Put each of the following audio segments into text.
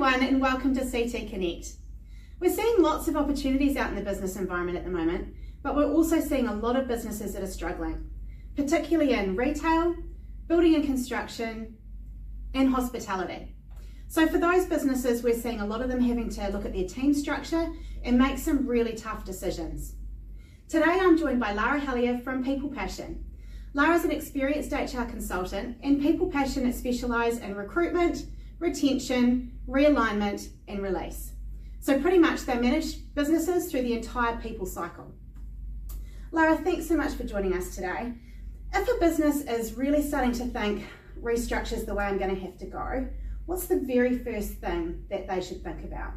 everyone and welcome to CT Connect. We're seeing lots of opportunities out in the business environment at the moment, but we're also seeing a lot of businesses that are struggling, particularly in retail, building and construction, and hospitality. So for those businesses, we're seeing a lot of them having to look at their team structure and make some really tough decisions. Today I'm joined by Lara Hellier from People Passion. Lara's an experienced HR consultant and People Passion specialises in recruitment, retention, realignment and release. So pretty much they manage businesses through the entire people cycle. Lara, thanks so much for joining us today. If a business is really starting to think restructure is the way I'm going to have to go, what's the very first thing that they should think about?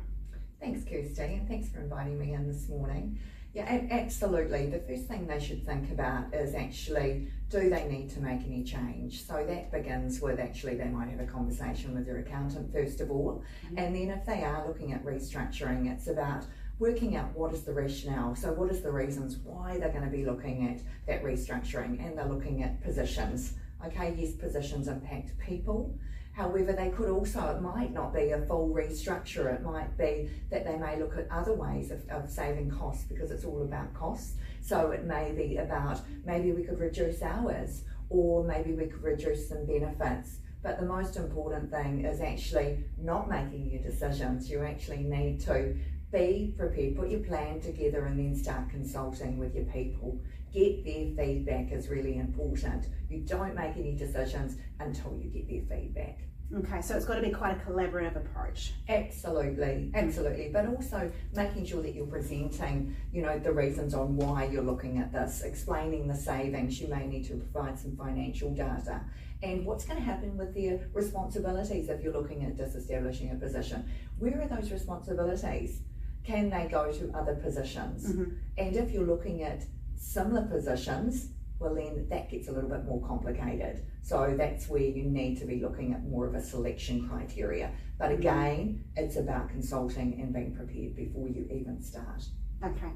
Thanks, Kirsty, and thanks for inviting me in this morning. Yeah, absolutely. The first thing they should think about is actually, do they need to make any change? So that begins with actually they might have a conversation with their accountant first of all, and then if they are looking at restructuring, it's about working out what is the rationale. So what is the reasons why they're going to be looking at that restructuring, and they're looking at positions. Okay, yes, positions impact people. However, they could also, it might not be a full restructure, it might be that they may look at other ways of saving costs, because it's all about costs. So it may be about, maybe we could reduce hours, or maybe we could reduce some benefits. But the most important thing is actually not making your decisions. You actually need to be prepared, put your plan together and then start consulting with your people. Get their feedback is really important. You don't make any decisions until you get their feedback. Okay, so it's got to be quite a collaborative approach. Absolutely, absolutely. But also making sure that you're presenting, the reasons on why you're looking at this, explaining the savings. You may need to provide some financial data and what's going to happen with their responsibilities if you're looking at disestablishing a position. Where are those responsibilities? Can they go to other positions? And if you're looking at similar positions, well then that gets a little bit more complicated. So that's where you need to be looking at more of a selection criteria. But again, it's about consulting and being prepared before you even start. Okay.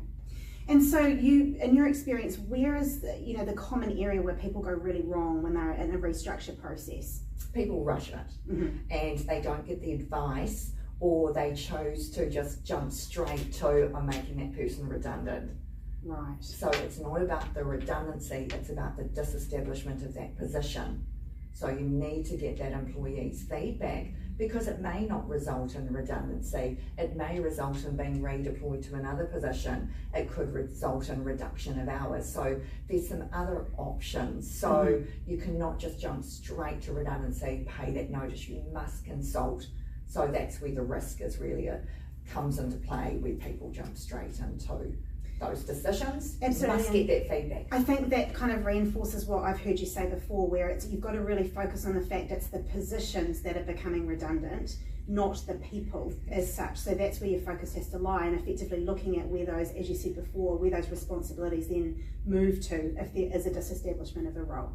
And so you, in your experience, where is the common area where people go really wrong when they're in a restructure process? People rush it and they don't get the advice, or they chose to just jump straight to, I'm making that person redundant. Right. So it's not about the redundancy, it's about the disestablishment of that position. So you need to get that employee's feedback, because it may not result in redundancy. It may result in being redeployed to another position. It could result in reduction of hours. So there's some other options. So you cannot just jump straight to redundancy, pay that notice. You must consult. So that's where the risk is really comes into play, where people jump straight into those decisions. Absolutely. You must get that feedback. I think that kind of reinforces what I've heard you say before, where it's you've got to really focus on the fact it's the positions that are becoming redundant, not the people as such. So that's where your focus has to lie, and effectively looking at where those, as you said before, where those responsibilities then move to if there is a disestablishment of a role.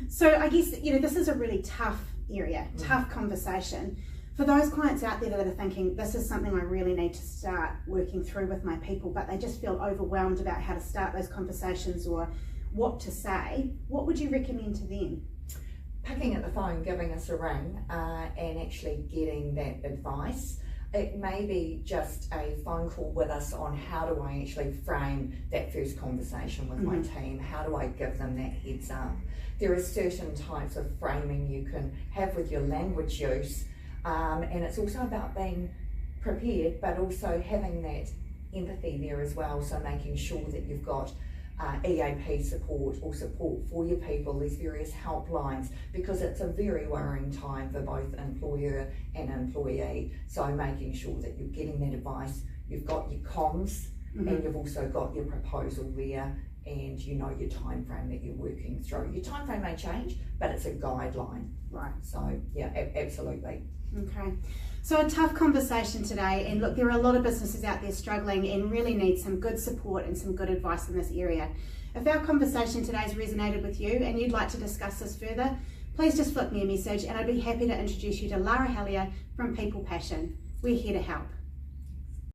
So I guess this is a really tough area, tough conversation. For those clients out there that are thinking, this is something I really need to start working through with my people, but they just feel overwhelmed about how to start those conversations or what to say, what would you recommend to them? Picking up the phone, giving us a ring, and actually getting that advice. It may be just a phone call with us on how do I actually frame that first conversation with my team, how do I give them that heads up. There are certain types of framing you can have with your language use, and it's also about being prepared, but also having that empathy there as well. So making sure that you've got EAP support or support for your people, these various helplines, because it's a very worrying time for both employer and employee. So making sure that you're getting that advice, you've got your comms, and you've also got your proposal there, and your time frame that you're working through. Your time frame may change, but it's a guideline. Right. So yeah, absolutely. Okay, so a tough conversation today, and look, there are a lot of businesses out there struggling and really need some good support and some good advice in this area. If our conversation today has resonated with you and you'd like to discuss this further, please just flick me a message and I'd be happy to introduce you to Lara Hellier from People Passion. We're here to help.